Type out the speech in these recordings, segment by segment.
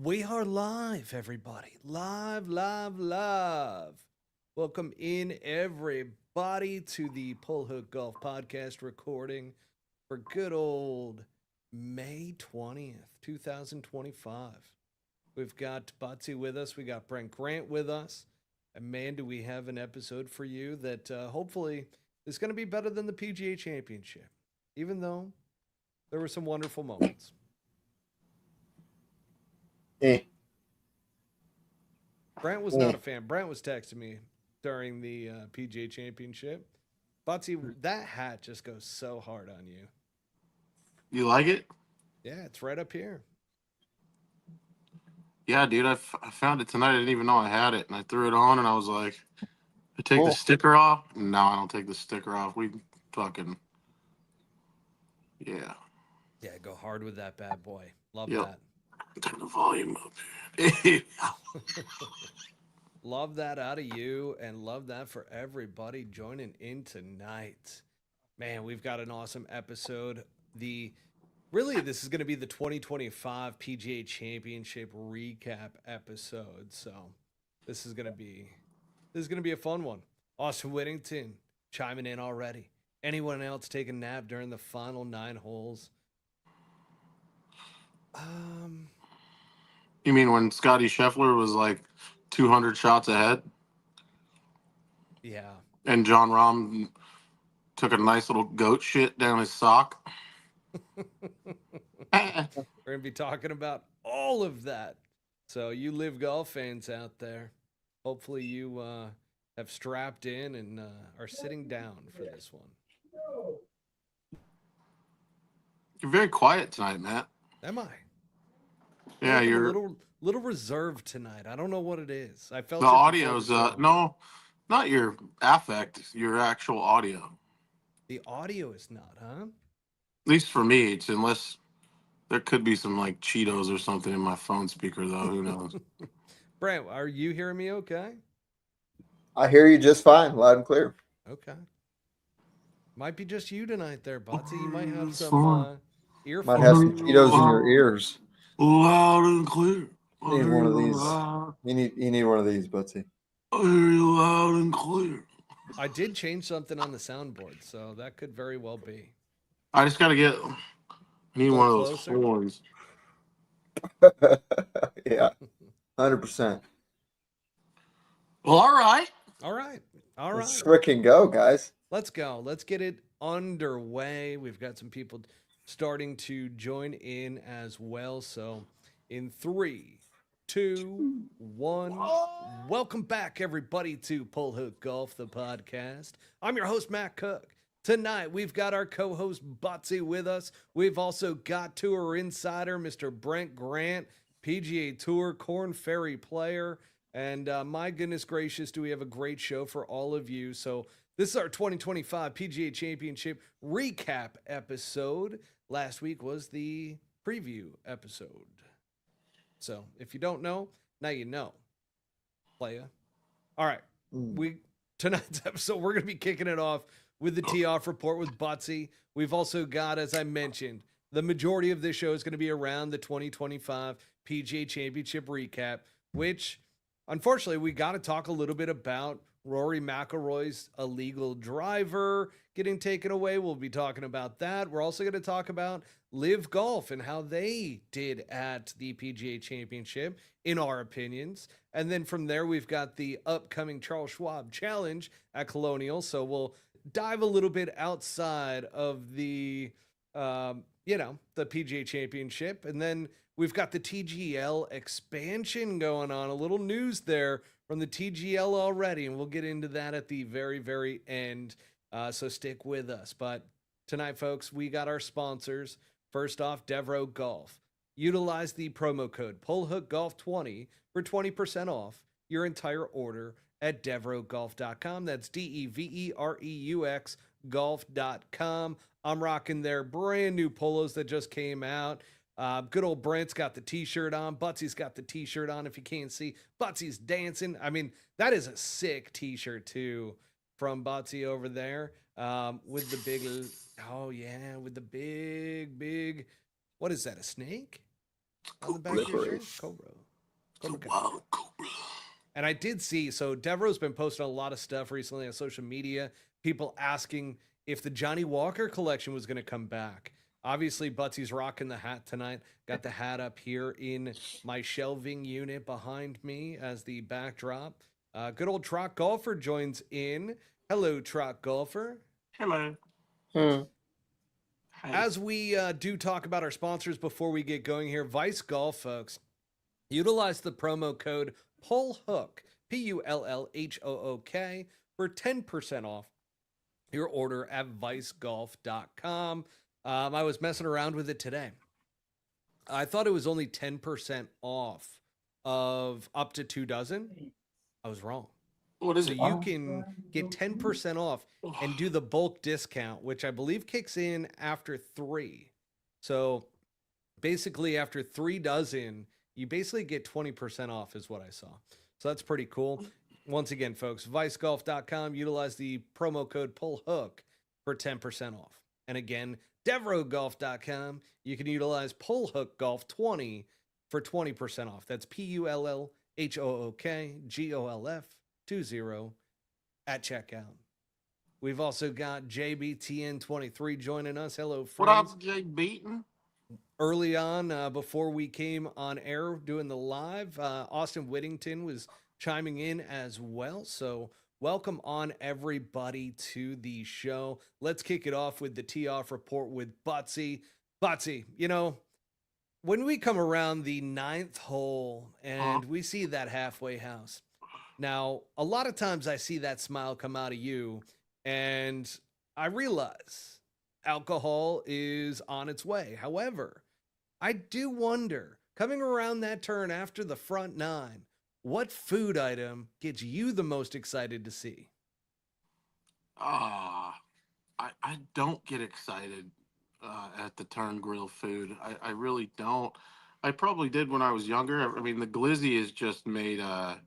We are live, everybody. Live, live, live. Welcome in, everybody, to the Pull Hook Golf Podcast recording for good old May 20th, 2025. We've got Butsy with us. We got Brent Grant with us. And man, do we have an episode for you that hopefully is going to be better than the PGA Championship, even though there were some wonderful moments. Brent was not a fan. Brent was texting me during the PGA Championship. Butsy, that hat just goes so hard on you. You like it? Yeah, it's right up here. Yeah, dude. I found it tonight. I didn't even know I had it, and I threw it on, and I was like, I take the sticker off. No, I don't take the sticker off. We fucking yeah. Yeah, go hard with that bad boy. Love that. Turn the volume up. Love that out of you, and love that for everybody joining in tonight. Man, we've got an awesome episode. This is going to be the 2025 PGA Championship Recap episode. So this is going to be a fun one. Austin Whittington chiming in already. Anyone else taking a nap during the final 9 holes? You mean when Scotty Scheffler was like 200 shots ahead? Yeah. And John Rahm took a nice little goat shit down his sock. We're going to be talking about all of that. So you LIV Golf fans out there, hopefully you have strapped in and are sitting down for this one. You're very quiet tonight, Matt. Am I? Yeah, you're a little reserved tonight. I don't know what it is. I felt the audio's no, not your affect, your actual audio. The audio is not, huh? At least for me, it's unless there could be some like Cheetos or something in my phone speaker, though. Who knows? Brent, are you hearing me okay? I hear you just fine, loud and clear. Okay. Might be just you tonight there, Botsy. You might have some earphones. Might have some Cheetos in your ears. Loud and clear. You need one of these. You need one of these, Butsy. I hear you loud and clear. I did change something on the soundboard, so that could very well be. I just gotta get. I need one of those horns. Yeah, 100%. Well, all right. Let's frickin' go, guys. Let's go. Let's get it underway. We've got some people starting to join in as well. So in 3, 2, 1, welcome back, everybody, to Pull Hook Golf, the podcast. I'm your host, Matt Cook. Tonight, we've got our co-host, Butsy, with us. We've also got Tour Insider, Mr. Brent Grant, PGA Tour, Corn Ferry player. And my goodness gracious, do we have a great show for all of you. So this is our 2025 PGA Championship Recap episode. Last week was the preview episode. So if you don't know, now you know. Playa. All right. Tonight's episode, we're going to be kicking it off with the tee-off report with Butsy. We've also got, as I mentioned, the majority of this show is going to be around the 2025 PGA Championship Recap, which, unfortunately, we got to talk a little bit about Rory McIlroy's illegal driver getting taken away. We'll be talking about that. We're also going to talk about LIV Golf and how they did at the PGA Championship, in our opinions. And then from there, we've got the upcoming Charles Schwab Challenge at Colonial. So we'll dive a little bit outside of the, the PGA Championship. And then we've got the TGL expansion going on. A little news there from the TGL already, and we'll get into that at the very, very end. So stick with us. But tonight, folks, we got our sponsors. First off, Devro Golf. Utilize the promo code PullHookGolf20 for 20% off your entire order at devrogolf.com. That's DEVEREUX golf.com. I'm rocking their brand new polos that just came out. Good old Brent's got the t-shirt on. Butsy's got the t-shirt on. If you can't see, Butsy's dancing. I mean, that is a sick t-shirt too from Butsy over there. With the big, with the big, what is that, a snake? on the back of your shirt. Cobra. Wild Cobra. And I did see, so Devereaux's been posting a lot of stuff recently on social media, people asking if the Johnny Walker collection was going to come back. Obviously, Butsy's rocking the hat tonight. Got the hat up here in my shelving unit behind me as the backdrop. Good old Trot Golfer joins in. Hello, Trot Golfer. Hello. As we do talk about our sponsors before we get going here, Vice Golf, folks, utilize the promo code PULLHOOK, PULLHOOK, for 10% off your order at vicegolf.com. I was messing around with it today. I thought it was only 10% off of up to 2 dozen. I was wrong. What is so it? you can get 10% off and do the bulk discount, which I believe kicks in after 3. So basically after 3 dozen, you basically get 20% off is what I saw. So that's pretty cool. Once again, folks, vicegolf.com, utilize the promo code PULLHOOK for 10% off. And again, devereauxgolf.com, you can utilize PULLHOOKGolf20 for 20% off. That's PULLHOOKGOLF20 at checkout. We've also got JBTN23 joining us. Hello, friends. What up, Jay Beaton? Early on, before we came on air doing the live, Austin Whittington was chiming in as well. So welcome on everybody to the show. Let's kick it off with the tee-off report with Butsy. Butsy, you know, when we come around the 9th hole and we see that halfway house, now, a lot of times I see that smile come out of you and I realize alcohol is on its way. However, I do wonder, coming around that turn after the front 9, what food item gets you the most excited to see? I don't get excited at the turn grill food. I really don't. I probably did when I was younger. I mean, the glizzy has just made a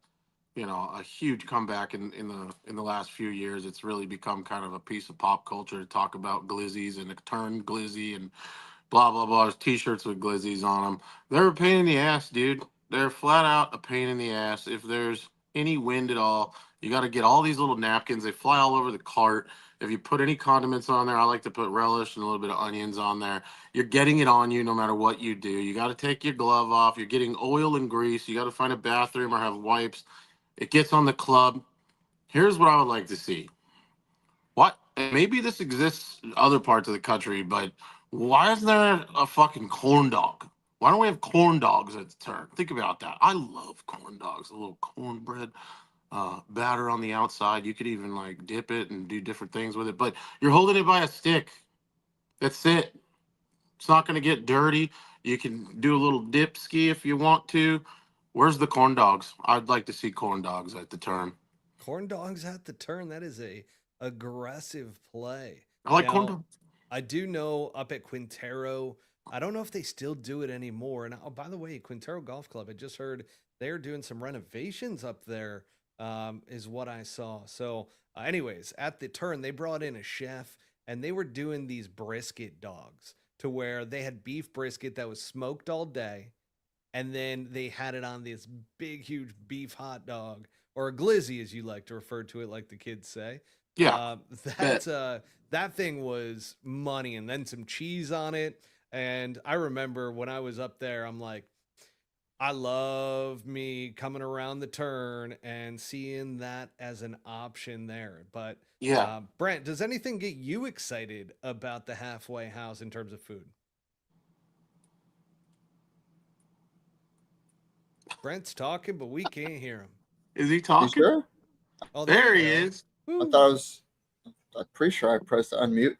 huge comeback in the last few years. It's really become kind of a piece of pop culture to talk about glizzies and a turn glizzy and blah, blah, blah. There's t-shirts with glizzies on them. They're a pain in the ass, dude. They're flat out a pain in the ass. If there's any wind at all, you got to get all these little napkins. They fly all over the cart. If you put any condiments on there, I like to put relish and a little bit of onions on there. You're getting it on you no matter what you do. You got to take your glove off. You're getting oil and grease. You got to find a bathroom or have wipes. It gets on the club. Here's what I would like to see. What? And maybe this exists in other parts of the country, but why isn't there a fucking corn dog? Why don't we have corn dogs at the turn? Think about that. I love corn dogs. A little cornbread batter on the outside. You could even like dip it and do different things with it, but you're holding it by a stick. That's it. It's not going to get dirty. You can do a little dip ski if you want to. Where's the corn dogs? I'd like to see corn dogs at the turn. Corn dogs at the turn. That is a aggressive play. I like corn dogs. I do know up at Quintero, I don't know if they still do it anymore. And oh, by the way, Quintero Golf Club, I just heard they're doing some renovations up there, is what I saw. So anyways, at the turn, they brought in a chef and they were doing these brisket dogs to where they had beef brisket that was smoked all day. And then they had it on this big, huge beef hot dog, or a glizzy, as you like to refer to it, like the kids say. Yeah. That thing was money, and then some cheese on it. And I remember when I was up there, I'm like, I love me coming around the turn and seeing that as an option there. But yeah, Brent, does anything get you excited about the halfway house in terms of food? Brent's talking, but we can't hear him. Is he talking? You sure? Oh, there he is. I'm pretty sure I pressed unmute.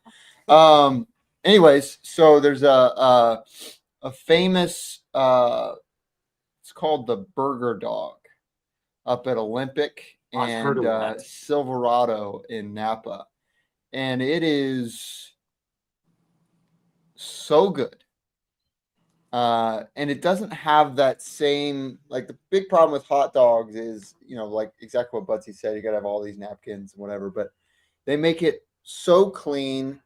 Anyways, so there's a famous, it's called the Burger Dog up at Olympic and Silverado in Napa. And it is so good. And it doesn't have that same, like the big problem with hot dogs is, like exactly what Butsy said, you got to have all these napkins and whatever, but they make it so clean,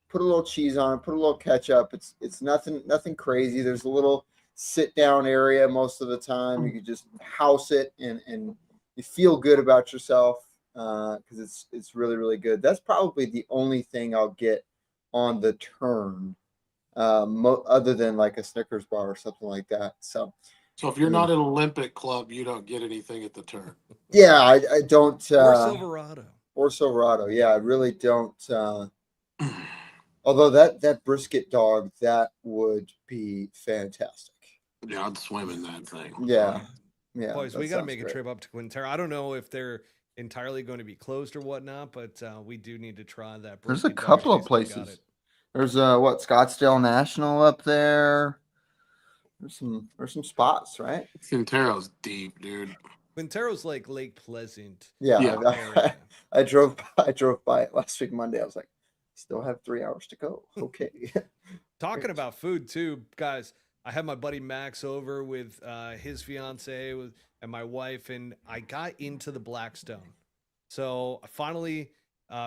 put a little cheese on it, put a little ketchup. It's nothing crazy. There's a little sit down area most of the time. You can just house it and you feel good about yourself because it's really, really good. That's probably the only thing I'll get on the turn, other than like a Snickers bar or something like that. So if you're not an Olympic club, you don't get anything at the turn. yeah, I don't. Or Silverado. Or Silverado. Yeah, I really don't. Although that brisket dog, that would be fantastic. Yeah, I'd swim in that thing. Yeah. Yeah. Boys, we got to make a trip up to Quintero. I don't know if they're entirely going to be closed or whatnot, but we do need to try that. There's a couple of places. There's Scottsdale National up there. There's some spots, right? Quintero's deep, dude. Quintero's like Lake Pleasant. Yeah. I drove by it last week Monday. I was like, still have 3 hours to go. Okay. Talking about food too, guys. I had my buddy Max over with his fiance and my wife, and I got into the Blackstone. So finally,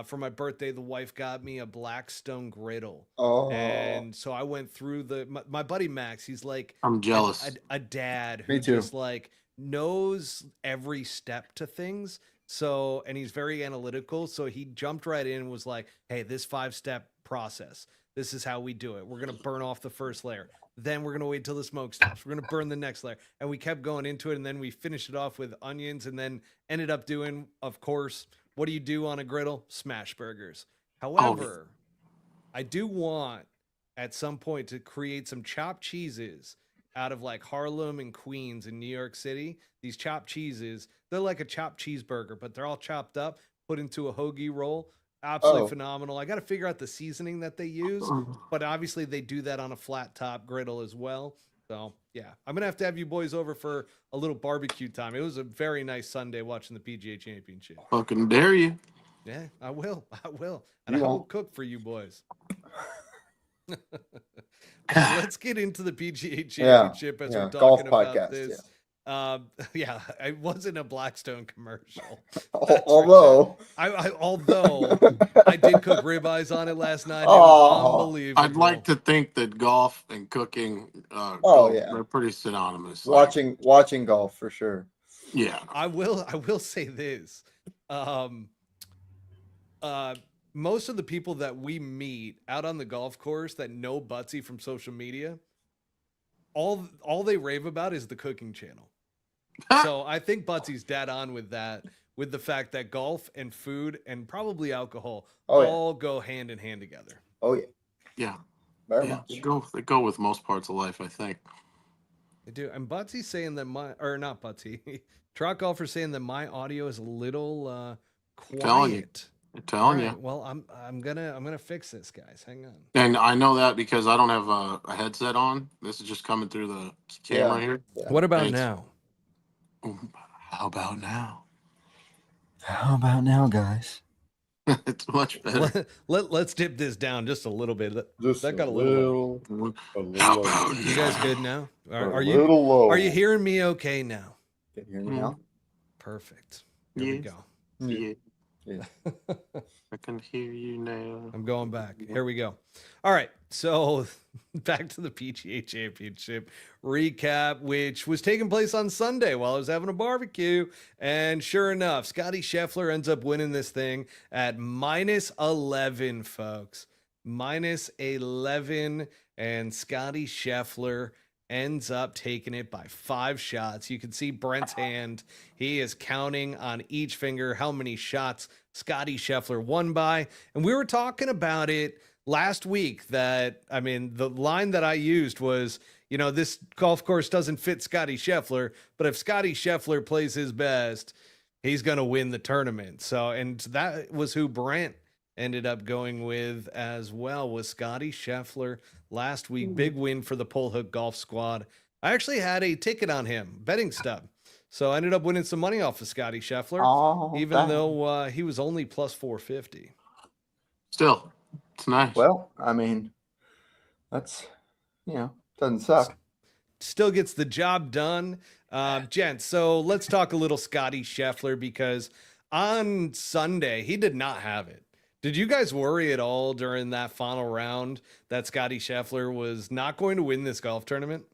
for my birthday, the wife got me a Blackstone griddle. Oh. And so I went through my buddy Max. He's like, I'm jealous. A dad Me who too. just like knows every step to things. So, and he's very analytical. So he jumped right in and was like, hey, this 5-step process, this is how we do it. We're going to burn off the first layer. Then we're going to wait till the smoke stops. We're going to burn the next layer. And we kept going into it. And then we finished it off with onions and then ended up doing, of course, what do you do on a griddle? Smash burgers. However, I do want at some point to create some chopped cheeses out of like Harlem and Queens in New York City. These chopped cheeses, they're like a chopped cheeseburger, but they're all chopped up, put into a hoagie roll. Absolutely phenomenal. I got to figure out the seasoning that they use, but obviously they do that on a flat top griddle as well. So yeah, I'm going to have you boys over for a little barbecue time. It was a very nice Sunday watching the PGA Championship. Fucking dare you. Yeah, I will. And I will cook for you boys. Let's get into the PGA Championship as we're talking golf about podcast, this. Yeah, it wasn't a Blackstone commercial. Although I did cook ribeyes on it last night. It was unbelievable. I'd like to think that golf and cooking, they're pretty synonymous. Watching golf for sure. Yeah, I will say this. Most of the people that we meet out on the golf course that know Butsy from social media, all they rave about is the cooking channel. So I think Butsy's dead on with that, with the fact that golf and food and probably alcohol all go hand in hand together. Oh yeah. Yeah. Very much. They go with most parts of life, I think. They do. And Butsy's saying that not Butsy, Truck Golfer's saying that my audio is a little quiet. I'm telling you. Well, I'm gonna fix this, guys. Hang on. And I know that because I don't have a headset on. This is just coming through the camera here. Yeah. What about now? How about now? How about now, guys? It's much better. Let's dip this down just a little bit. That got a little low. How about You guys good now? Are low. you hearing me okay now? Can you hear me now? Perfect. Here we go. Yeah. Yeah. I can hear you now. I'm going back. Here we go. All right. So back to the PGA Championship recap, which was taking place on Sunday while I was having a barbecue. And sure enough, Scotty Scheffler ends up winning this thing at -11, folks. -11. And Scotty Scheffler ends up taking it by 5 shots. You can see Brent's hand. He is counting on each finger how many shots Scotty Scheffler won by. And we were talking about it last week that, I mean, the line that I used was, this golf course doesn't fit Scotty Scheffler, but if Scotty Scheffler plays his best, he's going to win the tournament. So, and that was who Brent ended up going with as well, was Scotty Scheffler last week. Big win for the Pole Hook Golf Squad. I actually had a ticket on him, betting stub. So I ended up winning some money off of Scotty Scheffler, even though he was only plus 450. Still, it's nice. Well, I mean, that's, doesn't suck. Still gets the job done. Gents, so let's talk a little Scotty Scheffler, because on Sunday, he did not have it. Did you guys worry at all during that final round that Scotty Scheffler was not going to win this golf tournament?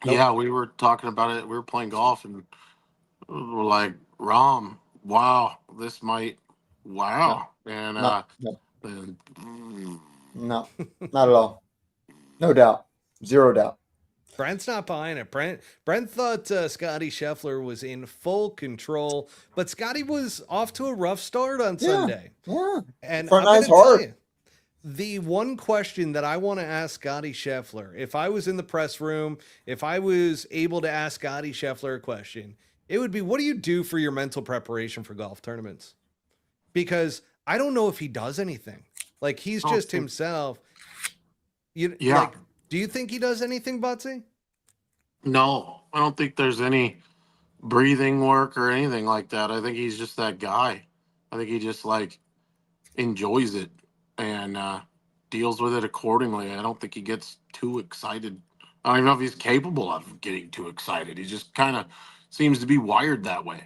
Nope. Yeah, we were talking about it. We were playing golf, and we're like, Rom, wow, this might, No, wow. And, no, no, and no, not at all. No doubt. Zero doubt. Brent's not buying it. Brent thought Scotty Scheffler was in full control, but Scotty was off to a rough start on Yeah. Sunday. Yeah. And Front I'm going nine's to tell hard. you, the one question that I want to ask Scotty Scheffler, if I was in the press room, if I was able to ask Scotty Scheffler a question, it would be, what do you do for your mental preparation for golf tournaments? Because I don't know if he does anything. Like, he's just himself. You Yeah. like, do you think he does anything, Butsy? no, I don't think there's any breathing work or anything like that. I think he's just that guy. I think he just like enjoys it and deals with it accordingly. I don't think he gets too excited. I don't even know if he's capable of getting too excited. He just kind of seems to be wired that way.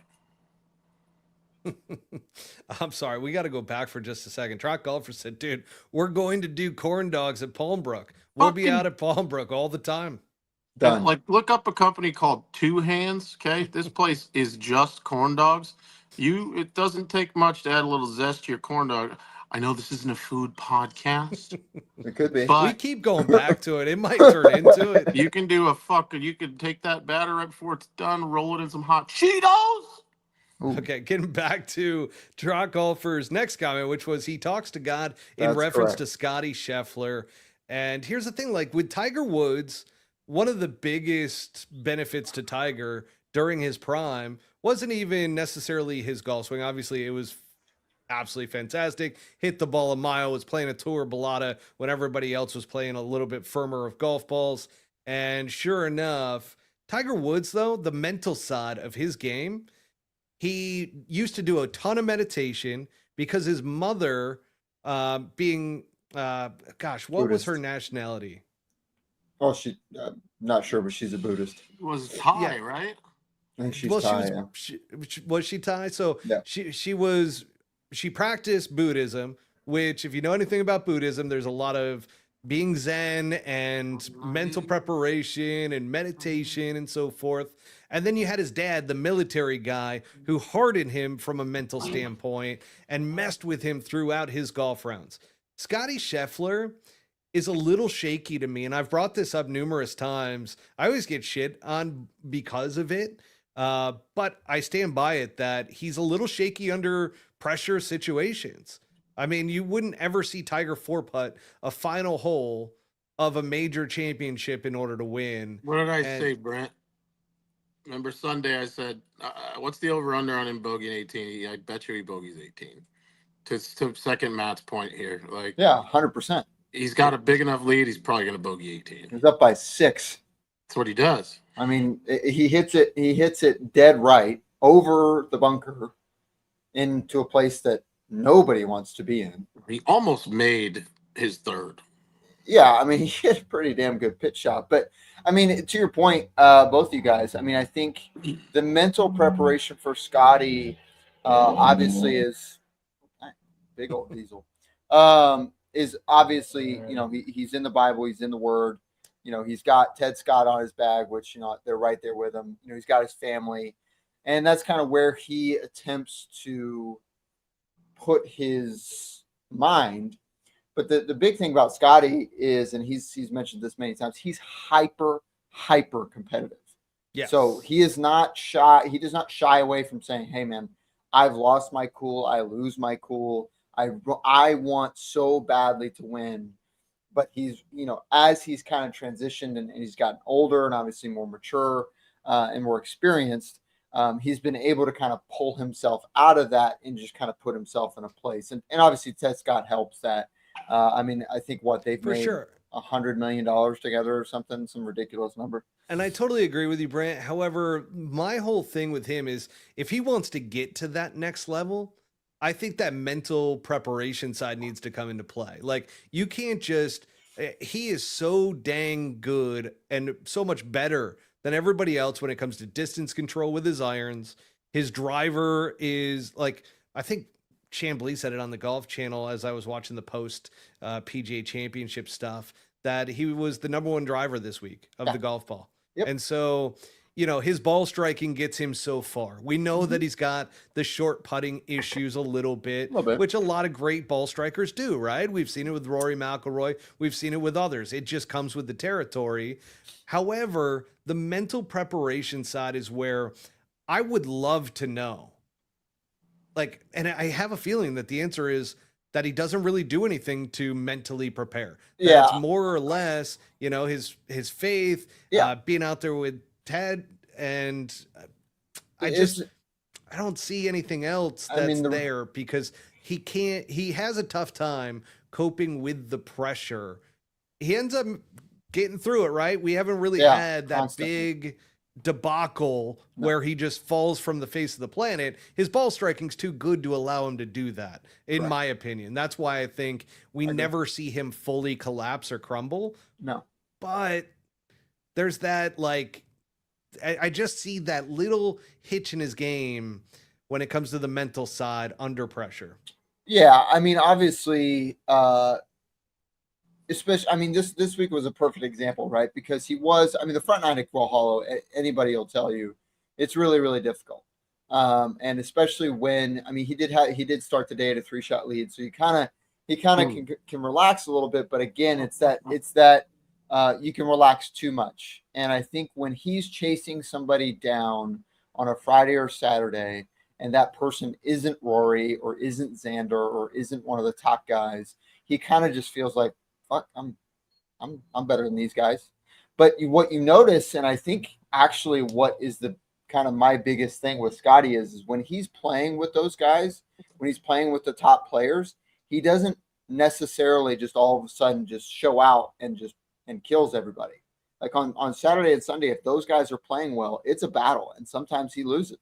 I'm sorry, we got to go back for just a second. Trout Golfer said, dude, we're going to do corn dogs at Palmbrook. We'll be out at Palmbrook all the time. Done. Like, look up a company called Two Hands. Okay, this place is just corn dogs. It doesn't take much to add a little zest to your corn dog. I know this isn't a food podcast, It could be. We but keep going back to it. It might turn into it. you can do you can take that batter right before it's done, roll it in some hot Cheetos. Ooh, Okay, getting back to Trout Golfer's next comment, which was he talks to God in That's reference correct. to Scotty Scheffler. And here's the thing, like with Tiger Woods, one of the biggest benefits to Tiger during his prime wasn't even necessarily his golf swing. Obviously, it was absolutely fantastic. Hit the ball a mile, was playing a tour balata when everybody else was playing a little bit firmer of golf balls. And sure enough, Tiger Woods, though, the mental side of his game, he used to do a ton of meditation because his mother, being, gosh, what was her Buddhist. nationality? Oh, not sure, but she's a Buddhist. It was Thai, Yeah. right? I think she's Well, Thai. Yeah. was she Thai? So Yeah. she practiced Buddhism, which if you know anything about Buddhism, there's a lot of being Zen and mental preparation and meditation and so forth. And then you had his dad, the military guy, who hardened him from a mental standpoint and messed with him throughout his golf rounds. Scotty Scheffler is a little shaky to me, and I've brought this up numerous times. I always get shit on because of it, but I stand by it that he's a little shaky under pressure situations. I mean, you wouldn't ever see Tiger four-putt a final hole of a major championship in order to win. What did I And- say, Brent? Remember Sunday I said, what's the over-under on him bogeying 18? I bet you he bogeys 18. To second Matt's point here. Like, Yeah, 100%. he's got a big enough lead. He's probably going to bogey 18. He's up by 6. That's what he does. I mean, he hits it dead right over the bunker into a place that nobody wants to be in. He almost made his third. Yeah, I mean, he hit a pretty damn good pitch shot. But I mean, to your point, both you guys, I mean, I think the mental preparation for Scotty obviously is big old diesel. Is obviously, he's in the Bible, he's in the Word. He's got Ted Scott on his bag, which, they're right there with him. He's got his family. And that's kind of where he attempts to put his mind. But the big thing about Scotty is, and he's mentioned this many times, he's hyper competitive. Yes. So he is not shy. He does not shy away from saying, hey, man, I've lost my cool. I lose my cool. I want so badly to win. But he's, as he's kind of transitioned and he's gotten older and obviously more mature and more experienced, he's been able to kind of pull himself out of that and just kind of put himself in a place. And obviously Ted Scott helps that. I mean, I think they've For made sure. $100 million together or something, some ridiculous number. And I totally agree with you, Brant. However, my whole thing with him is if he wants to get to that next level, I think that mental preparation side needs to come into play. Like, you can't just, he is so dang good and so much better than everybody else when it comes to distance control with his irons. His driver is like, I think Chambly said it on the Golf Channel as I was watching the post PGA Championship stuff, that he was the number one driver this week of the golf ball. Yep. And so, his ball striking gets him so far. We know that he's got the short putting issues a little bit, which a lot of great ball strikers do, right? We've seen it with Rory McIlroy. We've seen it with others. It just comes with the territory. However, the mental preparation side is where I would love to know. And I have a feeling that the answer is that he doesn't really do anything to mentally prepare. That's more or less, his faith, being out there with Ted, and I don't see anything else that's there, because he has a tough time coping with the pressure. He ends up getting through it, right? We haven't really had that big debacle where he just falls from the face of the planet. His ball striking's too good to allow him to do that, in my opinion. That's why I think we never see him fully collapse or crumble. No. But there's that, I just see that little hitch in his game when it comes to the mental side under pressure. Yeah, I mean, obviously, especially, this week was a perfect example, right? Because the front nine at Quail Hollow, anybody will tell you, it's really, really difficult. And especially when, he did start the day at a 3-shot lead, so he kind of can relax a little bit. But again, it's that you can relax too much. And I think when he's chasing somebody down on a Friday or Saturday, and that person isn't Rory or isn't Xander or isn't one of the top guys, he kind of just feels like, fuck, I'm better than these guys. But what you notice, and I think actually what is the kind of my biggest thing with Scotty is when he's playing with those guys, when he's playing with the top players, he doesn't necessarily just all of a sudden just show out and kills everybody. Like on Saturday and Sunday, if those guys are playing well, it's a battle, and sometimes he loses.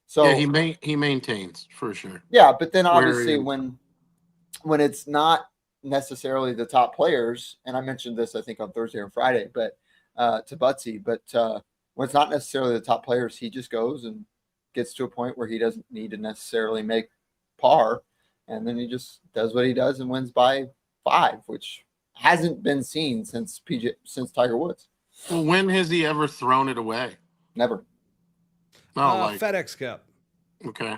So yeah, he maintains for sure. Yeah, but then obviously when it's not necessarily the top players, and I mentioned this I think on Thursday or Friday, but to Butsy, but when it's not necessarily the top players, he just goes and gets to a point where he doesn't need to necessarily make par, and then he just does what he does and wins by 5, which hasn't been seen since Tiger Woods. Well, when has he ever thrown it away? Never. FedEx Cup. Okay.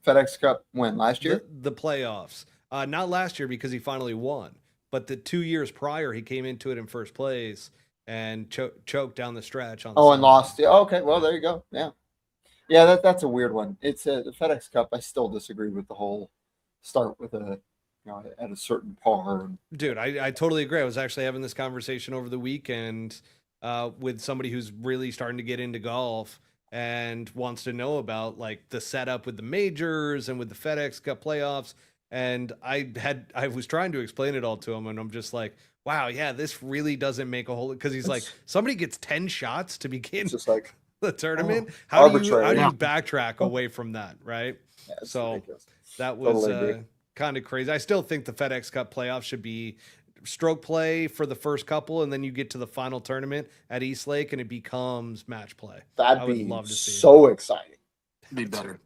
FedEx Cup when? Last year? The playoffs. Not last year because he finally won, but the 2 years prior he came into it in first place and choked down the stretch on. And lost. Yeah, okay, well there you go. Yeah, that's a weird one. It's the FedEx Cup. I still disagree with the whole start with at a certain par. Dude, I totally agree. I was actually having this conversation over the weekend with somebody who's really starting to get into golf and wants to know about the setup with the majors and with the FedEx Cup playoffs. And I was trying to explain it all to him, and I'm just like, wow, yeah, this really doesn't make a whole, because he's like, somebody gets 10 shots to begin the tournament. How do you backtrack away from that, right? Yeah, so ridiculous. That was kind of crazy. I still think the FedEx Cup playoffs should be stroke play for the first couple, and then you get to the final tournament at East Lake and it becomes match play. That'd be love to see. So exciting. Be better.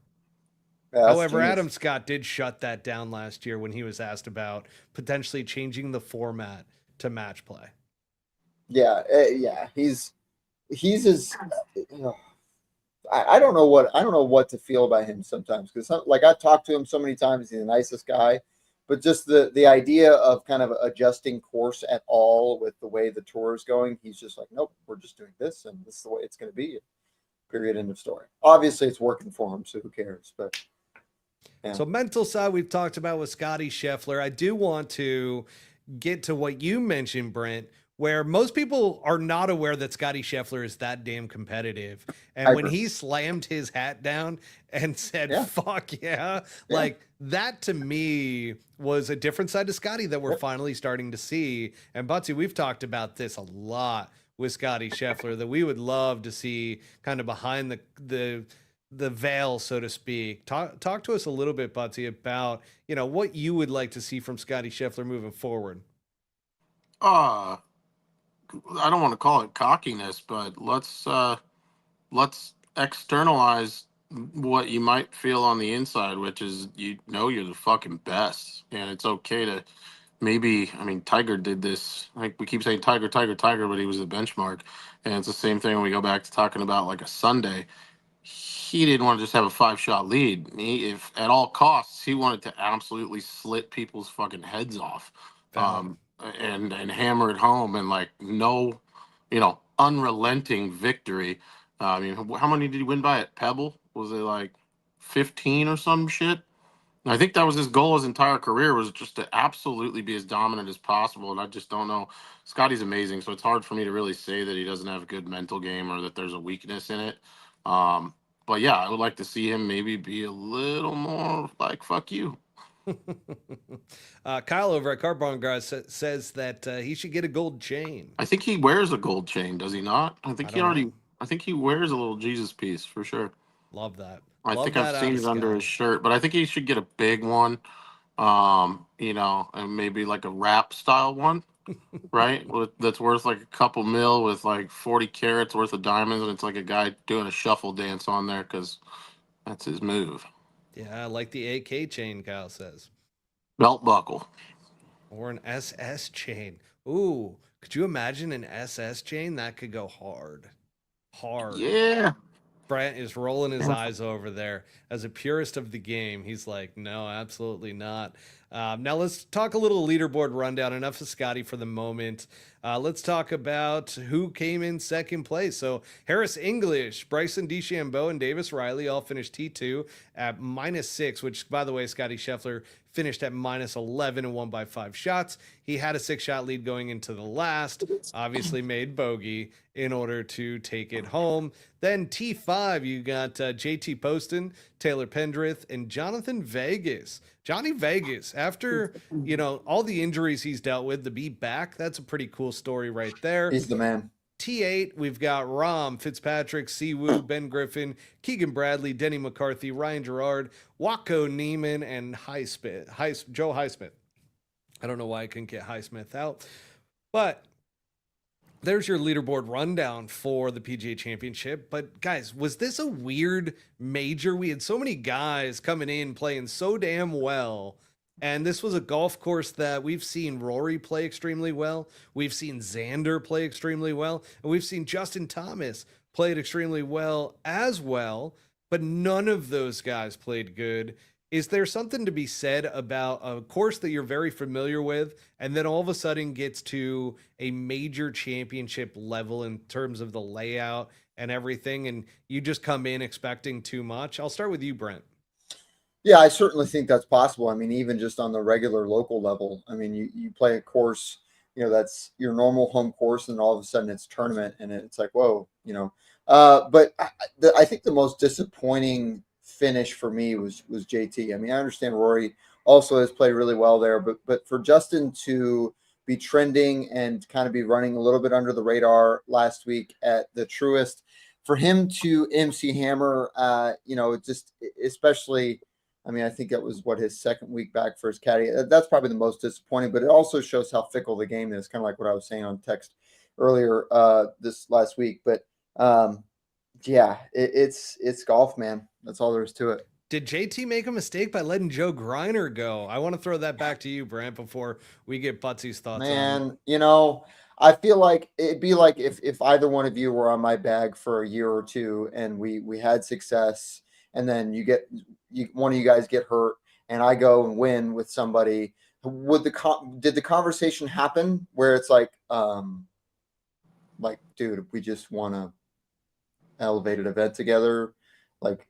Yeah, however, Adam Scott did shut that down last year when he was asked about potentially changing the format to match play. Yeah, he's as I don't know what to feel about him sometimes, because I've talked to him so many times. He's the nicest guy, but just the idea of kind of adjusting course at all with the way the tour is going, he's just like, nope, we're just doing this, and this is the way it's going to be. Period. End of story. Obviously, it's working for him, so who cares? But yeah. So mental side we've talked about with Scotty Scheffler. I do want to get to what you mentioned, Brent, where most people are not aware that Scotty Scheffler is that damn competitive. And when he slammed his hat down and said, fuck yeah, that to me was a different side to Scotty that we're finally starting to see. And Butsy, we've talked about this a lot with Scotty Scheffler, that we would love to see kind of behind the veil, so to speak. Talk to us a little bit, Butsy, about, what you would like to see from Scotty Scheffler moving forward. I don't want to call it cockiness, but let's externalize what you might feel on the inside, which is you're the fucking best, and it's okay to maybe, I mean, Tiger did this. I think we keep saying Tiger, Tiger, Tiger, but he was the benchmark. And it's the same thing when we go back to talking about like a Sunday. He didn't want to just have a 5-shot lead. If at all costs, he wanted to absolutely slit people's fucking heads off, Valid. and hammer it home, and like no, unrelenting victory. I mean, how many did he win by at Pebble? Was it like 15 or some shit? And I think that was his goal his entire career, was just to absolutely be as dominant as possible. And I just don't know. Scotty's amazing, so it's hard for me to really say that he doesn't have a good mental game or that there's a weakness in it. But yeah, I would like to see him maybe be a little more like "fuck you." Kyle over at Carbon Guys says that he should get a gold chain. I think he wears a gold chain, does he not? I think I he don't already. know. I think he wears a little Jesus piece for sure. Love that. I Love think I've that out seen of it under his Scotty. shirt, but I think he should get a big one. And maybe like a rap style one, right? That's worth like a couple mil with like 40 carats worth of diamonds, and it's like a guy doing a shuffle dance on there because that's his move. Yeah, I like the AK chain, Kyle says. Belt buckle. Or an SS chain. Ooh, could you imagine an SS chain? That could go hard. Hard. Yeah. Brent is rolling his eyes over there. As a purist of the game, he's like, no, absolutely not. Now let's talk a little leaderboard rundown. Enough of Scotty for the moment. Let's talk about who came in second place. So Harris English, Bryson DeChambeau, and Davis Riley all finished T2 at -6, which, by the way, Scotty Scheffler finished at -11 and won by 5 shots. He had a 6-shot lead going into the last, obviously made bogey in order to take it home. Then T5, you got JT Poston, Taylor Pendrith, and Jonathan Vegas. Johnny Vegas, after, all the injuries he's dealt with, to be back, that's a pretty cool story right there. He's the man. T8, we've got Rom, Fitzpatrick, Siwoo, Ben Griffin, Keegan Bradley, Denny McCarthy, Ryan Gerard, Wacko Neiman, and Joe Highsmith. I don't know why I couldn't get Highsmith out, but there's your leaderboard rundown for the PGA Championship. But guys, was this a weird major? We had so many guys coming in playing so damn well. And this was a golf course that we've seen Rory play extremely well. We've seen Xander play extremely well. And we've seen Justin Thomas play it extremely well as well. But none of those guys played good. Is there something to be said about a course that you're very familiar with and then all of a sudden gets to a major championship level in terms of the layout and everything, and you just come in expecting too much? I'll start with you, Brent. Yeah, I certainly think that's possible. I mean, even just on the regular local level, I mean, you play a course, that's your normal home course, and all of a sudden it's tournament, and it's like, whoa, But I think the most disappointing finish for me was JT. I mean, I understand Rory also has played really well there, but for Justin to be trending and kind of be running a little bit under the radar last week at the Truist, for him to MC Hammer, just especially, I mean, I think that was his second week back for his caddy. That's probably the most disappointing, but it also shows how fickle the game is, kind of like what I was saying on text earlier this last week. But yeah, it's golf, man. That's all there is to it. Did JT make a mistake by letting Joe Griner go? I want to throw that back to you, Brent, before we get Butsy's thoughts on it. Man, I feel like it'd be like if either one of you were on my bag for a year or two and we had success, and then one of you guys get hurt and I go and win with somebody. Did the conversation happen where it's like, dude, we just want to elevated event together, like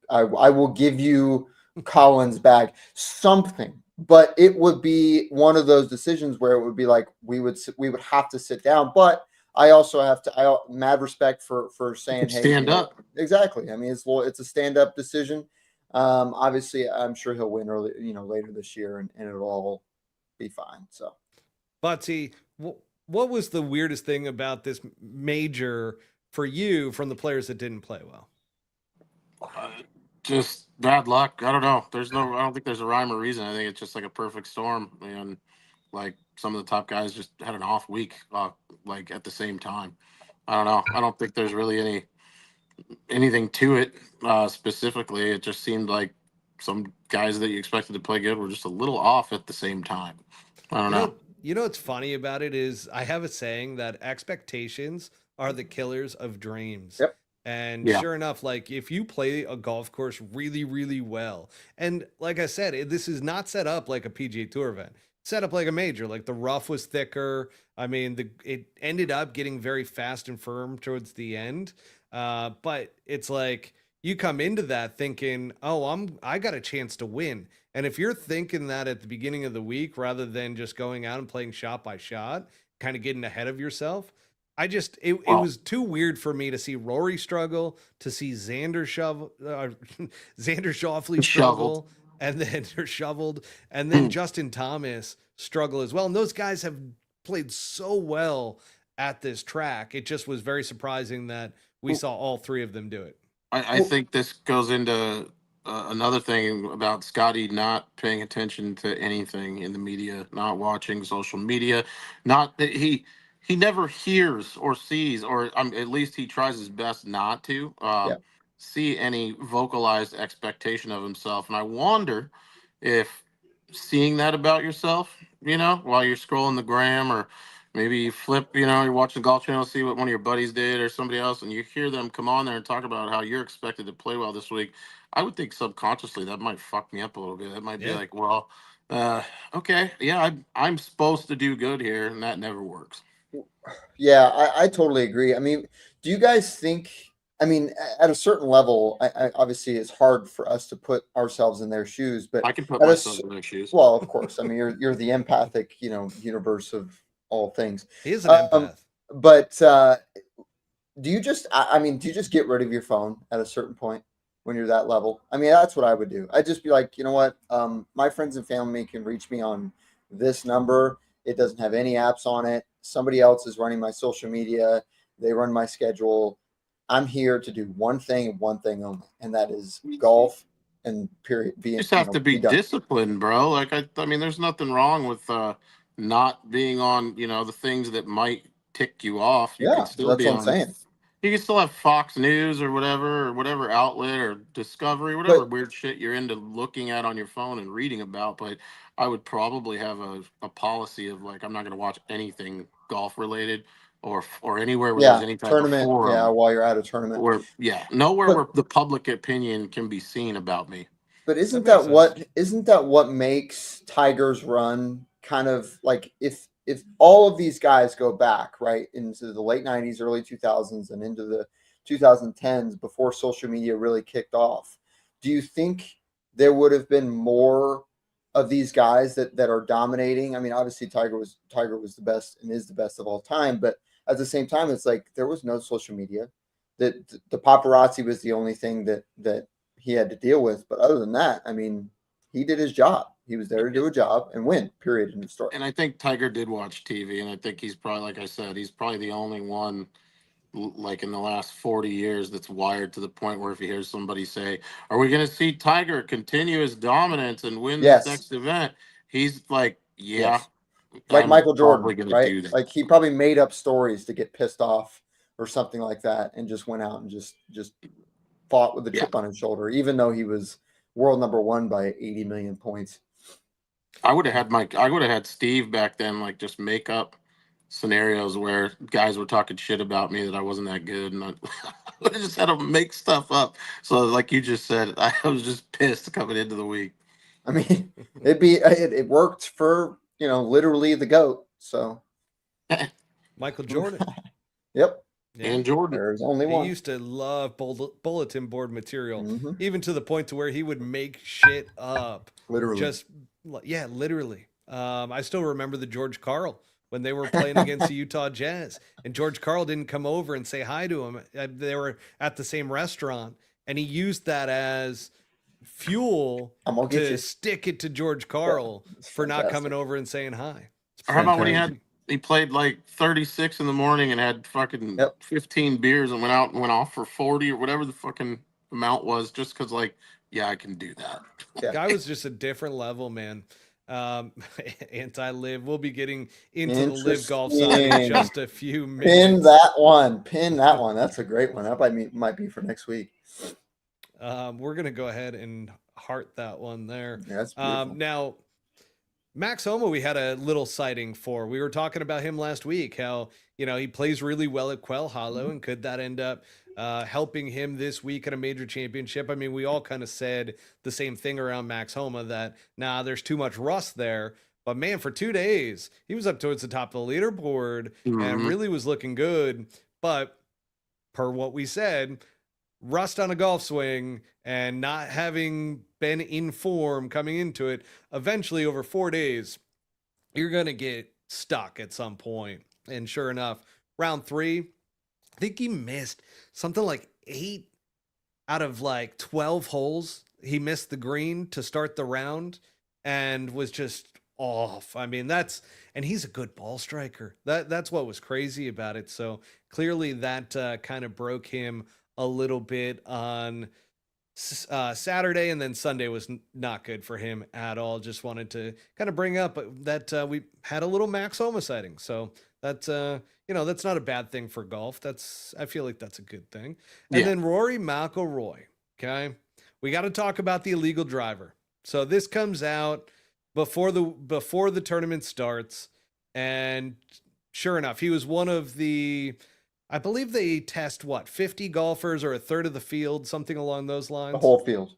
I will give you Collins back, something. But it would be one of those decisions where it would be like we would have to sit down. But I also have to mad respect for saying, hey, Stand up. Exactly. I mean, it's a stand up decision. Obviously, I'm sure he'll win early, later this year, and it'll all be fine. So, Butsy, what was the weirdest thing about this major for you from the players that didn't play well? Just bad luck. I don't know. I don't think there's a rhyme or reason. I think it's just like a perfect storm. And like some of the top guys just had an off week, like at the same time. I don't know. I don't think there's really anything to it specifically. It just seemed like some guys that you expected to play good were just a little off at the same time. I don't You know. know, what's funny about it is I have a saying that expectations are the killers of dreams. Yep. And Yeah. sure enough, like if you play a golf course really, really well, and like I said, this is not set up like a PGA Tour event. Set up like a major. Like the rough was thicker. I mean, it ended up getting very fast and firm towards the end. But it's like you come into that thinking, oh, I got a chance to win. And if you're thinking that at the beginning of the week, rather than just going out and playing shot by shot, kind of getting ahead of yourself, it Well, was too weird for me to see Rory struggle, to see Xander Xander Schauffele shoveled. struggle, and then they're shoveled, and then Justin Thomas struggle as well. And those guys have played so well at this track. It just was very surprising that we saw all three of them do it. I think this goes into another thing about Scotty not paying attention to anything in the media, not watching social media, not that he never hears or sees, or at least he tries his best not to Yeah. see any vocalized expectation of himself. And I wonder if seeing that about yourself, while you're scrolling the gram, or maybe you flip, you're watching the Golf Channel, see what one of your buddies did or somebody else, and you hear them come on there and talk about how you're expected to play well this week. I would think subconsciously that might fuck me up a little bit. That might be Yeah. like, well, okay, yeah, I'm supposed to do good here, and that never works. Yeah, I totally agree. I mean, do you guys think? I mean, at a certain level, obviously it's hard for us to put ourselves in their shoes, but I can put at a myself in their shoes. well, of course, I mean, you're the empathic, universe of all things. He is an empath. But do you just? I mean, do you just get rid of your phone at a certain point when you're that level? I mean, that's what I would do. I'd just be like, you know what? My friends and family can reach me on this number. It doesn't have any apps on it. Somebody else is running my social media. They run my schedule. I'm here to do one thing and one thing only, and that is golf. And period. You just have to be disciplined, bro. Like I mean, there's nothing wrong with not being on, the things that might tick you off. You can still that's be what I'm on. saying. You can still have Fox News or whatever outlet or Discovery, whatever weird shit you're into looking at on your phone and reading about. But I would probably have a policy of like, I'm not going to watch anything golf related or anywhere where there's any type tournament. of forum. While you're at a tournament. Nowhere where the public opinion can be seen about me. But isn't that what makes Tiger's run kind of like if all of these guys go back right into the late 90s, early 2000s, and into the 2010s before social media really kicked off, do you think there would have been more of these guys that are dominating? I mean, obviously Tiger was the best and is the best of all time, but at the same time, it's like there was no social media. That the paparazzi was the only thing that he had to deal with. But other than that, I mean, he did his job. He was there to do a job and win, period, in the story. And I think Tiger did watch TV, and I think he's probably, like I said, he's probably the only one, like in the last 40 years, that's wired to the point where if he hears somebody say, are we going to see Tiger continue his dominance and win this next event? He's like, yeah. Like I'm Michael Jordan, right? do that. Like he probably made up stories to get pissed off or something like that and just went out and just fought with a chip on his shoulder, even though he was world number one by 80 million points. I would have had Steve back then, like just make up scenarios where guys were talking shit about me that I wasn't that good, and I would have just had to make stuff up. So, like you just said, I was just pissed coming into the week. I mean, it worked for literally the GOAT. So, Michael Jordan. Yep. Yeah. And Jordan. There's only one. He used to love bulletin board material, Mhm. even to the point to where he would make shit up. Literally. Literally. I still remember the George Karl when they were playing against the Utah Jazz, and George Karl didn't come over and say hi to him. They were at the same restaurant, and he used that as fuel to stick it to George Karl for not coming over and saying hi. Or how about when he played like 36 in the morning and had fucking 15 beers and went off for 40 or whatever the fucking amount was, just because I can do that. Guy was just a different level, man. Anti-live. We'll be getting into the live golf side in just a few minutes. Pin that one. That's a great one. That might be for next week. We're gonna go ahead and heart that one there. Yeah, that's beautiful. Now, Max Homa, we had a little sighting for. We were talking about him last week, how, he plays really well at Quail Hollow, and could that end up helping him this week at a major championship? I mean, we all kind of said the same thing around Max Homa, that, there's too much rust there. But man, for 2 days, he was up towards the top of the leaderboard and really was looking good. But per what we said, rust on a golf swing and not having been in form coming into it, eventually over 4 days, you're going to get stuck at some point. And sure enough, round 3, I think he missed something like 8 out of like 12 holes. He missed the green to start the round and was just off. I mean, and he's a good ball striker. That's what was crazy about it. So clearly that kind of broke him a little bit on Saturday, and then Sunday was not good for him at all. Just wanted to kind of bring up that we had a little Max Homa sighting. So that's that's not a bad thing for golf. I feel like that's a good thing. And then Rory McIlroy. Okay, we got to talk about the illegal driver. So this comes out before the tournament starts, and sure enough, he was one of the, I believe they test 50 golfers or a third of the field, something along those lines. The whole field.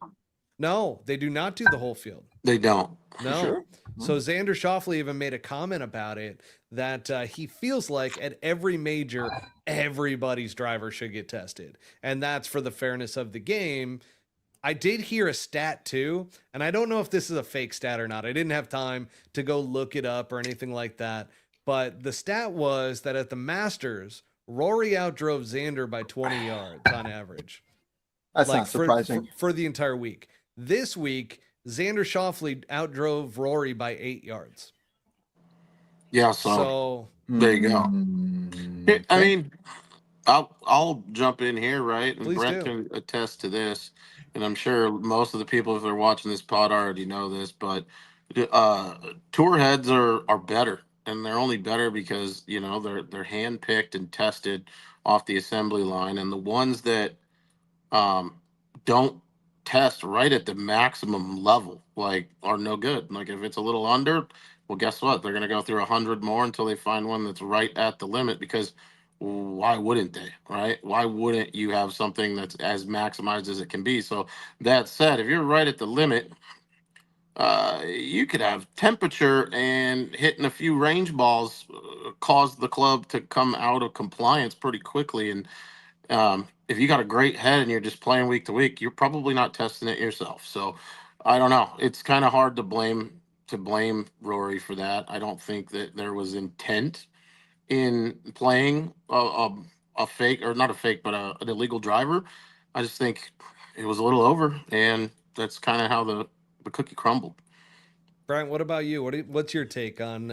No, they do not do the whole field. They don't. No. Sure? So Xander Schauffele even made a comment about it, that he feels like at every major, everybody's driver should get tested. And that's for the fairness of the game. I did hear a stat too, and I don't know if this is a fake stat or not. I didn't have time to go look it up or anything like that. But the stat was that at the Masters, Rory outdrove Xander by 20 yards on average. That's not surprising. For the entire week. This week, Xander Schauffele outdrove Rory by 8 yards. Yeah, so there you go. Okay. I mean, I'll jump in here, right? And Please Brent do. can attest to this. And I'm sure most of the people, if they're watching this pod, already know this, but tour heads are better. And they're only better because, they're hand-picked and tested off the assembly line. And the ones that don't test right at the maximum level, are no good. Like, if it's a little under, well, guess what? They're going to go through 100 more until they find one that's right at the limit, because why wouldn't they, right? Why wouldn't you have something that's as maximized as it can be? So that said, if you're right at the limit, you could have temperature and hitting a few range balls cause the club to come out of compliance pretty quickly. And if you got a great head and you're just playing week to week, you're probably not testing it yourself. So I don't know. It's kind of hard to blame Rory for that. I don't think that there was intent in playing a fake, or not a fake, but an illegal driver. I just think it was a little over, and that's kind of how the cookie crumbled. Brian, what about you? What's your take on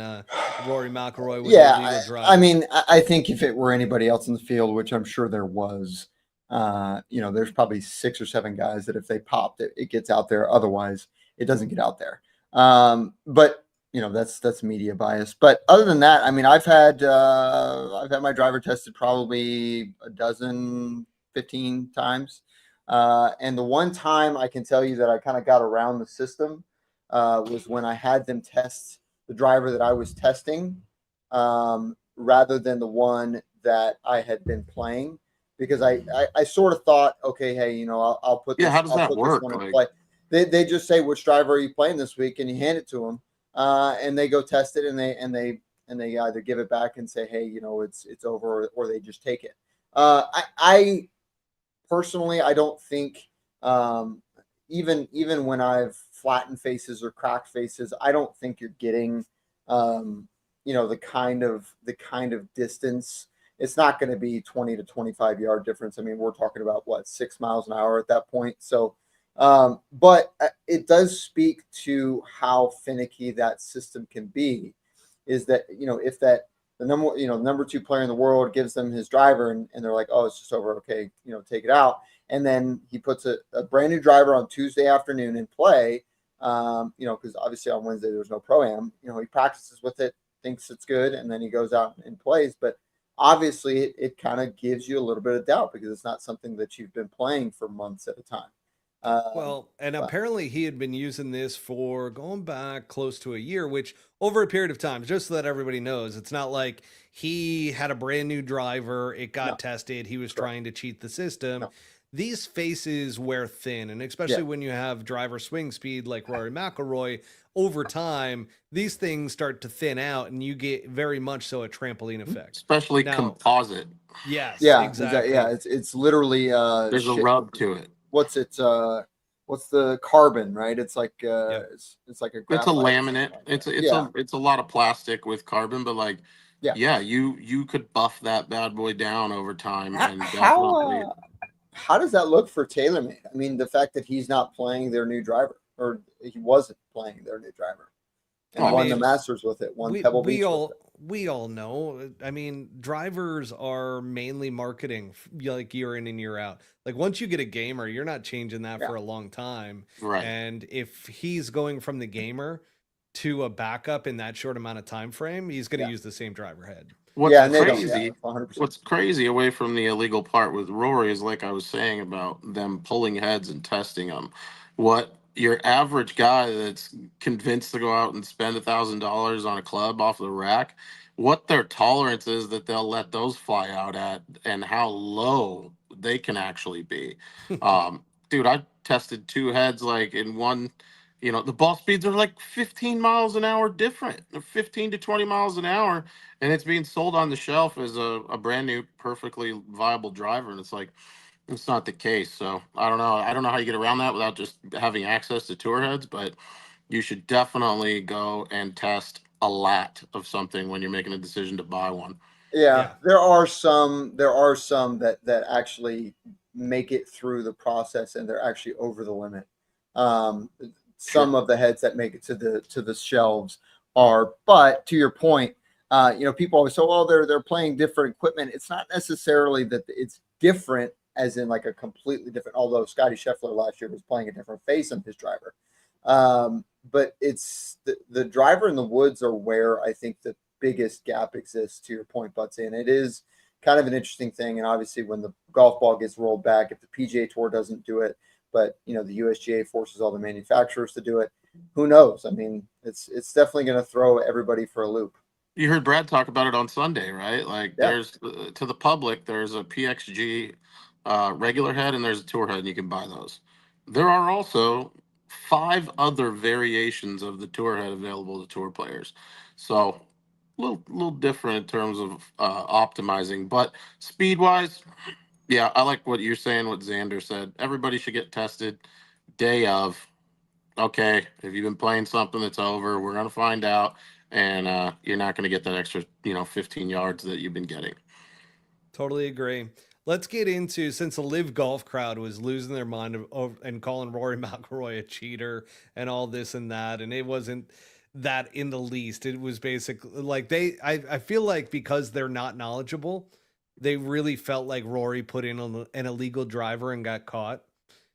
Rory McIlroy with Yeah, illegal drive? I mean, I think if it were anybody else in the field, which I'm sure there was, there's probably 6 or 7 guys that if they popped it, it gets out there. Otherwise, it doesn't get out there. But that's media bias. But other than that, I mean, I've had my driver tested probably 15 times. And the one time I can tell you that I kind of got around the system was when I had them test the driver that I was testing rather than the one that I had been playing, because I sort of thought, okay, hey, I'll put this. Yeah, how does that work? This one in play. They just say, which driver are you playing this week, and you hand it to them, and they go test it, and they either give it back and say, hey, it's over, or they just take it. I personally, I don't think even when I've flattened faces or cracked faces, I don't think you're getting the kind of distance. It's not going to be 20 to 25 yard difference. I mean, we're talking about 6 miles an hour at that point. So but it does speak to how finicky that system can be, is that, if that the number 2 player in the world gives them his driver and they're like, oh, it's just over. Okay. Take it out. And then he puts a brand new driver on Tuesday afternoon in play, because obviously on Wednesday there's no pro-am, he practices with it, thinks it's good, and then he goes out and plays. But obviously it kind of gives you a little bit of doubt because it's not something that you've been playing for months at a time. Well, and but apparently he had been using this for going back close to a year, which over a period of time, just so that everybody knows, it's not like he had a brand new driver, it got no, tested, he was correct. trying to cheat the system. No, These faces wear thin, and yeah, especially when you have driver swing speed like Rory McIlroy, over time, these things start to thin out, and you get very much so a trampoline effect. Especially Now, composite. yes, yeah, exactly. Yeah, exactly. it's literally There's a shit. rub to it. What's it? What's the carbon? Right? It's like Yep. it's like a It's a graphite or something laminate. like It's that. a, it's Yeah, a it's a lot of plastic with carbon, but like, yeah. yeah, you could buff that bad boy down over time How and how, definitely. uh, how does that look for TaylorMade? I mean, the fact that he's not playing their new driver, or he wasn't playing their new driver, and I Oh, won it's the mean, just Masters with it, won we Pebble we Beach with all it. we all know. I mean, drivers are mainly marketing, like year in and year out. Like once you get a gamer, you're not changing that Yeah, for a long time. right. And if he's going from the gamer to a backup in that short amount of time frame, he's going to yeah, use the same driver head. What's yeah, and they don't. Yeah, crazy, 100%. what's crazy away from the illegal part with Rory is like I was saying about them pulling heads and testing them. What your average guy that's convinced to go out and spend $1,000 on a club off the rack, what their tolerance is that they'll let those fly out at, and how low they can actually be. Dude, I tested two heads like in one. The ball speeds are like 15 miles an hour different. They're 15 to 20 miles an hour, and it's being sold on the shelf as a brand new, perfectly viable driver. And it's like, it's not the case. So I don't know how you get around that without just having access to tour heads, but you should definitely go and test a lot of something when you're making a decision to buy one. Yeah, Yeah. there are some. There are some that actually make it through the process, and they're actually over the limit. Um, some Sure. of the heads that make it to the shelves are, but to your point, people always say, "Well, they're playing different equipment." It's not necessarily that it's different, as in like a completely different. Although Scotty Scheffler last year was playing a different face on his driver, but it's the driver in the woods are where I think the biggest gap exists, to your point, Butsy. And it is kind of an interesting thing. And obviously, when the golf ball gets rolled back, if the PGA Tour doesn't do it, but the USGA forces all the manufacturers to do it, who knows? I mean, it's definitely going to throw everybody for a loop. You heard Brad talk about it on Sunday, right? Like, Yeah, there's to the public, there's a PXG regular head and there's a tour head, and you can buy those. There are also five other variations of the tour head available to tour players. So, little different in terms of optimizing, but speed wise, yeah, I like what you're saying. What Xander said, everybody should get tested day of. Okay, if you've been playing something that's over, we're gonna find out, and you're not gonna get that extra, 15 yards that you've been getting. Totally agree. Let's get into, since the Live Golf crowd was losing their mind and calling Rory McIlroy a cheater and all this and that, and it wasn't that in the least. It was basically like I feel like because they're not knowledgeable, they really felt like Rory put in an illegal driver and got caught.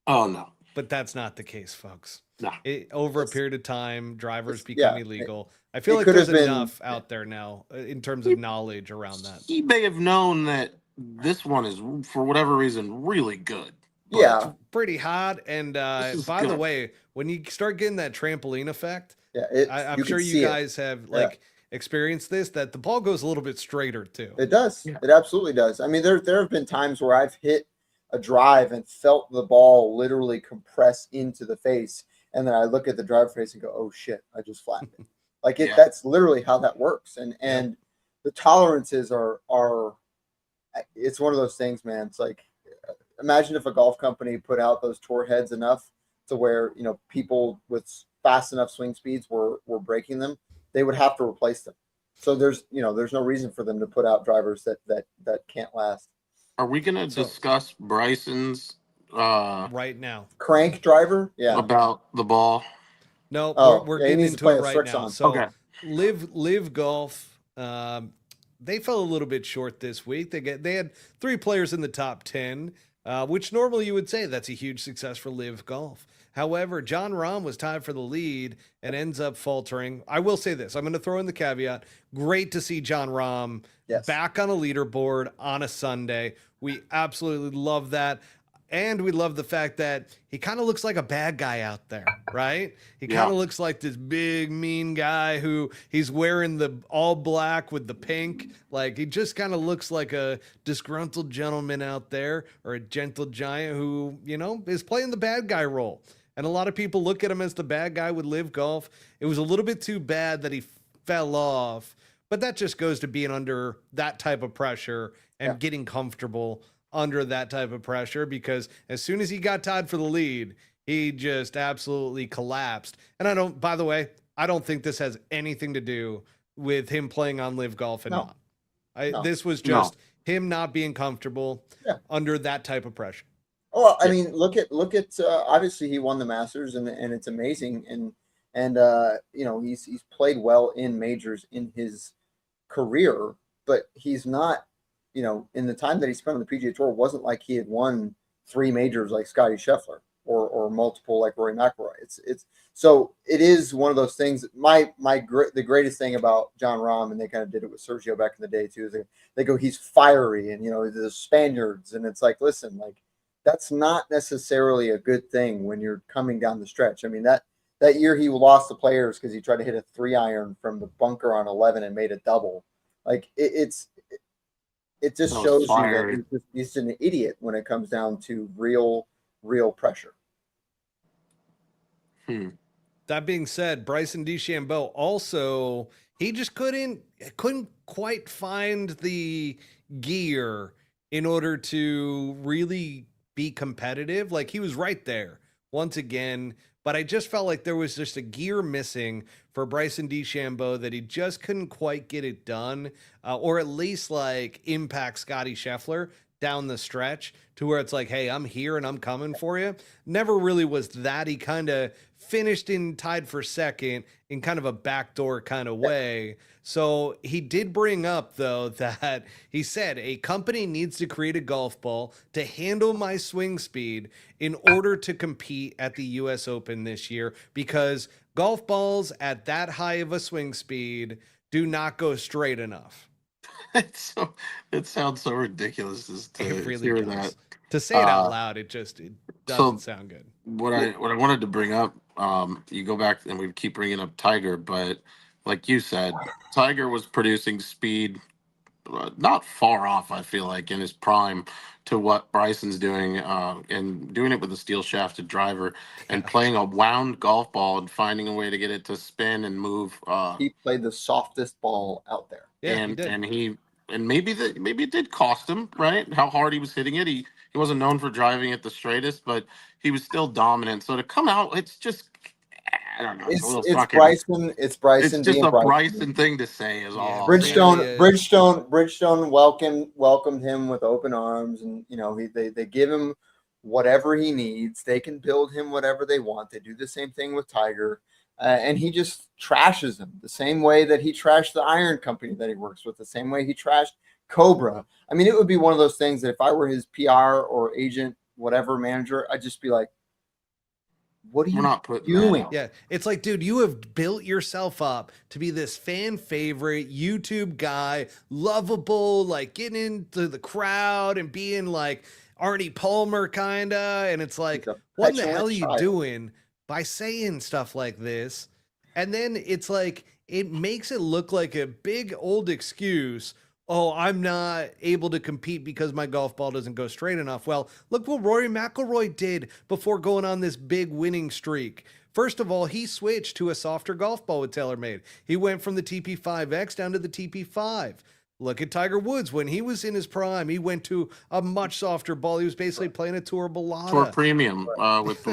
Oh no, But that's not the case, folks. no. Over a it's, period of time, drivers become yeah. illegal. I feel It like could there's have been. enough out there now in terms He, of knowledge around that. he may have known that this one is, for whatever reason, really good, but It's Yeah, pretty hot. And this is by the good. way, when you start getting that trampoline effect, yeah. I'm You can sure you see it. guys have Yeah. like experienced this, that the ball goes a little bit straighter too. It does. Yeah. It absolutely does. I mean, there have been times where I've hit a drive and felt the ball literally compress into the face, and then I look at the driver face and go, "Oh shit, I just flattened it." Like it. Yeah. That's literally how that works. And Yep. the tolerances are. It's one of those things, man. It's like imagine if a golf company put out those tour heads enough to where people with fast enough swing speeds were breaking them, they would have to replace them. So there's no reason for them to put out drivers that can't last. Are we gonna So discuss Bryson's right now, Crank driver, yeah. about the ball? no, Oh, we're yeah, he getting needs to into play it a right now. Strixon. So Okay. live golf. They fell a little bit short this week. They had three players in the top 10, which normally you would say that's a huge success for Live Golf. However, John Rahm was tied for the lead and ends up faltering. I will say this. I'm going to throw in the caveat. Great to see John Rahm Yes. back on a leaderboard on a Sunday. We absolutely love that. And we love the fact that he kind of looks like a bad guy out there, right? He Yeah. kind of looks like this big, mean guy who he's wearing the all black with the pink. Like, he just kind of looks like a disgruntled gentleman out there, or a gentle giant who, you know, is playing the bad guy role. And a lot of people look at him as the bad guy with LIV Golf. It was a little bit too bad that he fell off, but that just goes to being under that type of pressure and getting comfortable under that type of pressure, because as soon as he got tied for the lead, he just absolutely collapsed. And by the way, I don't think this has anything to do with him playing on LIV Golf and not. This was just him not being comfortable under that type of pressure. Well, I mean, look at obviously he won the Masters, and it's amazing, and you know, he's played well in majors in his career, but he's not, you know, in the time that he spent on the PGA Tour, it wasn't like he had won 3 majors like Scotty Scheffler or multiple like Rory McIlroy. So it is one of those things. The greatest thing about John Rahm, and they kind of did it with Sergio back in the day too, is they go, he's fiery, and you know, the Spaniards, and it's like, listen, like, that's not necessarily a good thing when you're coming down the stretch. I mean, that year he lost the Players because he tried to hit a 3-iron from the bunker on 11 and made a double. Like, it just shows you that he's an idiot when it comes down to real pressure. That being said, Bryson DeChambeau also, he just couldn't quite find the gear in order to really be competitive. Like, he was right there once again, but I just felt like there was just a gear missing for Bryson DeChambeau that he just couldn't quite get it done, or at least like impact Scotty Scheffler down the stretch to where it's like, hey, I'm here and I'm coming for you. Never really was that. He kind of finished tied for second in kind of a backdoor kind of way. So he did bring up, though, that he said a company needs to create a golf ball to handle my swing speed in order to compete at the US Open this year, because golf balls at that high of a swing speed do not go straight enough. It sounds so ridiculous to really hear does. that. To say it out loud, it doesn't sound good. What I wanted to bring up, you go back and we keep bringing up Tiger, but like you said, Tiger was producing speed not far off, I feel like, in his prime to what Bryson's doing, and doing it with a steel shafted driver and playing a wound golf ball and finding a way to get it to spin and move. He played the softest ball out there. Yeah, and maybe it did cost him, right? How hard he was hitting it. He wasn't known for driving it the straightest, but he was still dominant. So to come out, it's just, I don't know. It's Bryson. It's Bryson. It's just a Bryson thing to say, is all. Bridgestone welcomed him with open arms, and you know, they give him whatever he needs. They can build him whatever they want. They do the same thing with Tiger, and he just trashes them the same way that he trashed the iron company that he works with, the same way he trashed Cobra. I mean, it would be one of those things that if I were his PR or agent, whatever manager, I'd just be like, what are you doing? Yeah, it's like, dude, you have built yourself up to be this fan favorite YouTube guy, lovable, like getting into the crowd and being like Arnie Palmer kinda, and it's like, what in the hell are you doing by saying stuff like this? And then it's like, it makes it look like a big old excuse. Oh, I'm not able to compete because my golf ball doesn't go straight enough. Well, look what Rory McIlroy did before going on this big winning streak. First of all, he switched to a softer golf ball with TaylorMade. He went from the TP5X down to the TP5. Look at Tiger Woods. When he was in his prime, he went to a much softer ball. He was basically playing a Tour Balada. Tour Premium with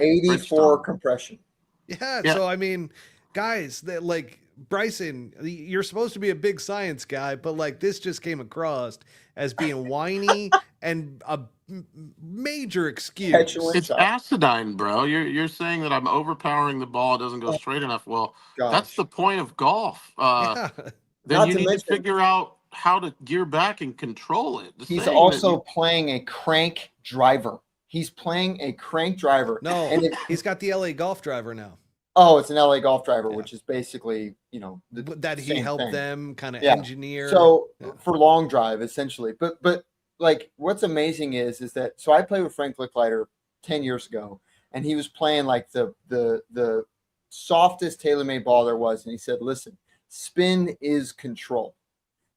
84 compression. Yeah, so I mean, guys, that like Bryson, you're supposed to be a big science guy, but like this just came across as being whiny and a major excuse. It's acidine, bro. You're saying that I'm overpowering the ball. It doesn't go straight enough. Well, that's the point of golf. Then you need to figure out how to gear back and control it. He's also playing a crank driver. He's playing a crank driver. No, he's got the LA Golf driver now. Oh, it's an LA Golf driver, which is basically, you know, that he helped them kind of engineer. So for long drive, essentially. But like what's amazing is that so I played with Frank Licklider 10 years ago, and he was playing like the softest TaylorMade ball there was, and he said, "Listen, spin is control."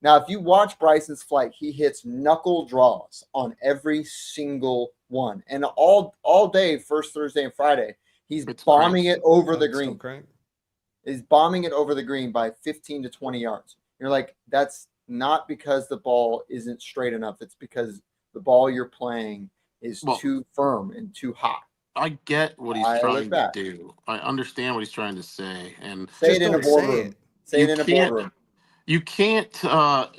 Now, if you watch Bryson's flight, he hits knuckle draws on every single one, and all day, first Thursday and Friday, he's bombing it over the green. He's bombing it over the green by 15 to 20 yards. You're like, that's not because the ball isn't straight enough. It's because the ball you're playing is too firm and too hot. I get what he's trying to do. I understand what he's trying to say. And say it in a boardroom. Say it in a boardroom. You can't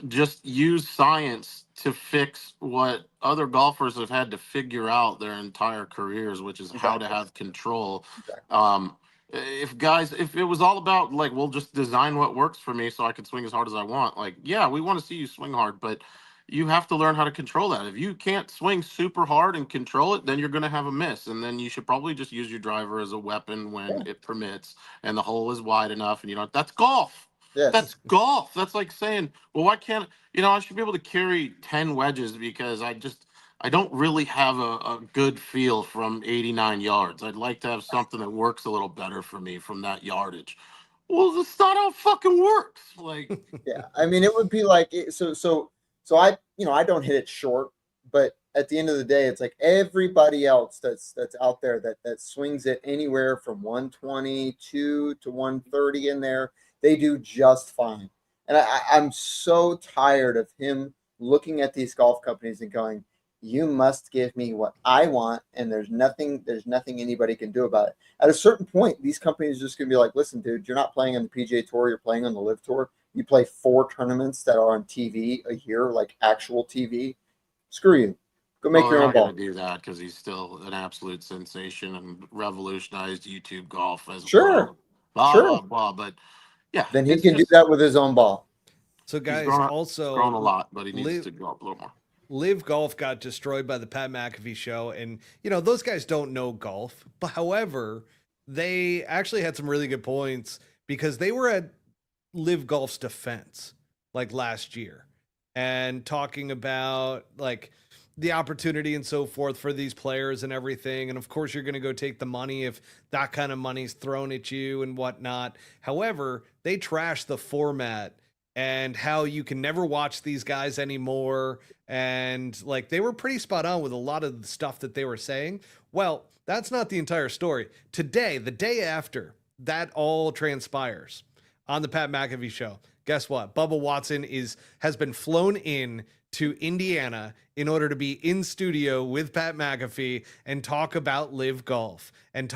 just use science to fix what other golfers have had to figure out their entire careers, which is how to have control. If it was all about like, we'll just design what works for me so I can swing as hard as I want. Like, yeah, we want to see you swing hard, but you have to learn how to control that. If you can't swing super hard and control it, then you're going to have a miss. And then you should probably just use your driver as a weapon when it permits and the hole is wide enough. And, that's golf. Yes. That's golf. That's like saying, well, why can't, I should be able to carry 10 wedges because I don't really have a good feel from 89 yards. I'd like to have something that works a little better for me from that yardage. Well, that's not how it fucking works. Like, yeah, I mean, it would be like, so I don't hit it short, but at the end of the day, it's like everybody else that's out there that swings it anywhere from 122 to 130 in there, they do just fine. And I'm so tired of him looking at these golf companies and going, you must give me what I want, and there's nothing anybody can do about it. At a certain point, these companies are just gonna be like, listen, dude, you're not playing on the PGA Tour, you're playing on the LIV Tour. You play 4 tournaments that are on TV a year, like actual TV. Screw you. Go make your own ball. Not gonna do that because he's still an absolute sensation and revolutionized YouTube golf as sure. Blah, blah. But yeah, then he can do that with his own ball. So guys, he's grown a lot, but he needs to grow up a little more. LIV Golf got destroyed by the Pat McAfee show, and those guys don't know golf. But however, they actually had some really good points because they were at LIV Golf's defense like last year and talking about like the opportunity and so forth for these players and everything. And of course, you're going to go take the money if that kind of money's thrown at you and whatnot. However, they trashed the format and how you can never watch these guys anymore. And like, they were pretty spot on with a lot of the stuff that they were saying. Well, that's not the entire story. Today, the day after that all transpires on the Pat McAfee show, guess what? Bubba Watson has been flown in to Indiana in order to be in studio with Pat McAfee and talk about LIV Golf and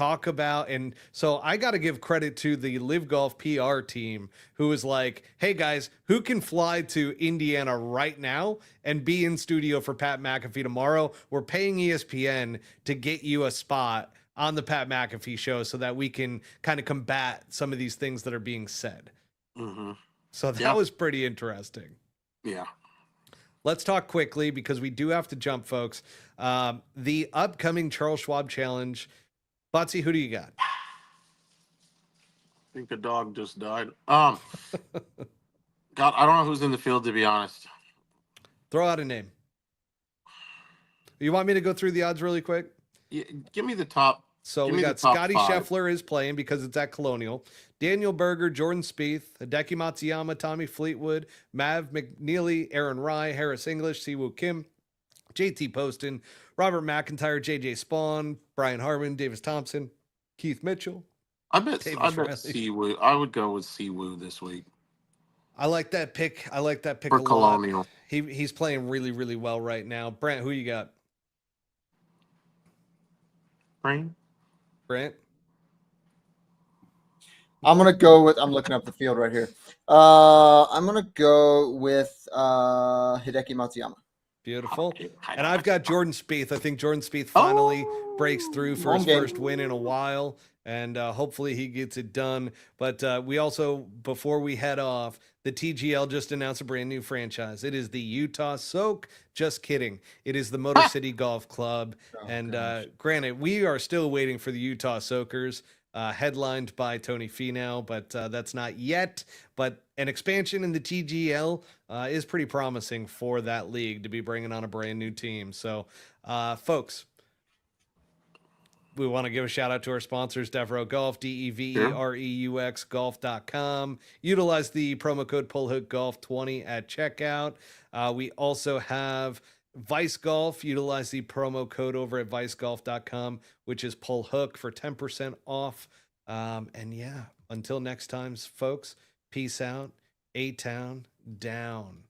so I got to give credit to the LIV Golf PR team who was like, hey guys, who can fly to Indiana right now and be in studio for Pat McAfee tomorrow? We're paying ESPN to get you a spot on the Pat McAfee show so that we can kind of combat some of these things that are being said. Mm-hmm. So that was pretty interesting. Yeah. Let's talk quickly because we do have to jump, folks. The upcoming Charles Schwab Challenge. Butsy, who do you got? I think the dog just died. God, I don't know who's in the field, to be honest. Throw out a name. You want me to go through the odds really quick? Yeah, give me the top. So we got Scotty Scheffler is playing because it's at Colonial. Daniel Berger, Jordan Spieth, Hideki Matsuyama, Tommy Fleetwood, Mav McNeely, Aaron Rai, Harris English, Siwoo Kim, JT Poston, Robert McIntyre, JJ Spawn, Brian Harmon, Davis Thompson, Keith Mitchell. I bet Siwoo. I would go with Siwoo this week. I like that pick. For Colonial. He's playing really, really well right now. Brent, who you got? Brent? I'm looking up the field right here. I'm going to go with Hideki Matsuyama. Beautiful. And I've got Jordan Spieth. I think Jordan Spieth finally breaks through for his first win in a while, and hopefully he gets it done. But we also, before we head off, the TGL just announced a brand new franchise. It is the Utah Soak. Just kidding. It is the Motor City Golf Club. Granted, we are still waiting for the Utah Soakers. headlined by Tony Finau, but that's not yet. But an expansion in the TGL is pretty promising for that league to be bringing on a brand new team. So, folks, we want to give a shout out to our sponsors, Devereaux Golf, DEVEREUX golf.com. Utilize the promo code PullHookGolf20 at checkout. We also have Vice Golf. Utilize the promo code over at vicegolf.com, which is PullHook for 10% off. And yeah, until next time, folks, peace out. A-Town down.